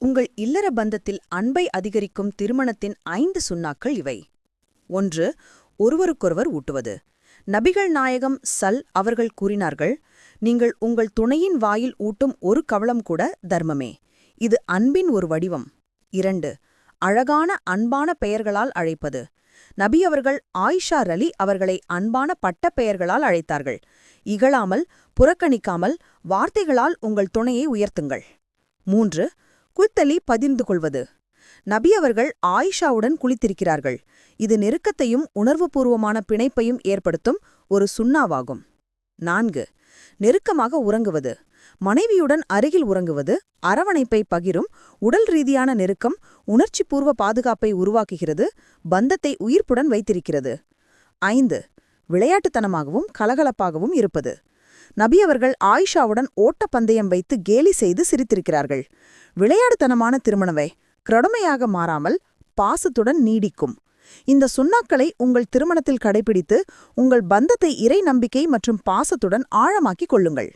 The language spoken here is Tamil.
உங்கள் இல்லற பந்தத்தில் அன்பை அதிகரிக்கும் திருமணத்தின் 5 சுன்னாக்கள் இவை. 1. ஒருவருக்கொருவர் ஊட்டுவது. நபிகள் நாயகம் அவர்கள் கூறினார்கள், நீங்கள் உங்கள் துணையின் வாயில் ஊட்டும் ஒரு கவளம் கூட தர்மமே. இது அன்பின் ஒரு வடிவம். 2. அழகான அன்பான பெயர்களால் அழைப்பது. நபி அவர்கள் ஆயிஷா ரலி அவர்களை அன்பான பட்ட பெயர்களால் அழைத்தார்கள். இகழாமல் புறக்கணிக்காமல் வார்த்தைகளால் உங்கள் துணையை உயர்த்துங்கள். 3. குத்தலி பதிர்ந்து கொள்வது. நபி அவர்கள் ஆயிஷாவுடன் குளித்திருக்கிறார்கள். இது நெருக்கத்தையும் உணர்வுபூர்வமான பிணைப்பையும் ஏற்படுத்தும் ஒரு சுன்னாவாகும். 4. நெருக்கமாக உறங்குவது. மனைவியுடன் அருகில் உறங்குவது அரவணைப்பை பகிரும் உடல் ரீதியான நெருக்கம், உணர்ச்சிபூர்வ பாதுகாப்பை உருவாக்குகிறது, பந்தத்தை உயிர்ப்புடன் வைத்திருக்கிறது. 5. விளையாட்டுத்தனமாகவும் கலகலப்பாகவும் இருப்பது. நபி அவர்கள் ஆயிஷாவுடன் ஓட்டப்பந்தயம் வைத்து கேலி செய்து சிரித்திருக்கிறார்கள். விளையாட்டுத்தனமான திருமணவை கடுமையாக மாறாமல் பாசத்துடன் நீடிக்கும். இந்த சுன்னாக்களை உங்கள் திருமணத்தில் கடைபிடித்து உங்கள் பந்தத்தை இறை நம்பிக்கை மற்றும் பாசத்துடன் ஆழமாக்கிக் கொள்ளுங்கள்.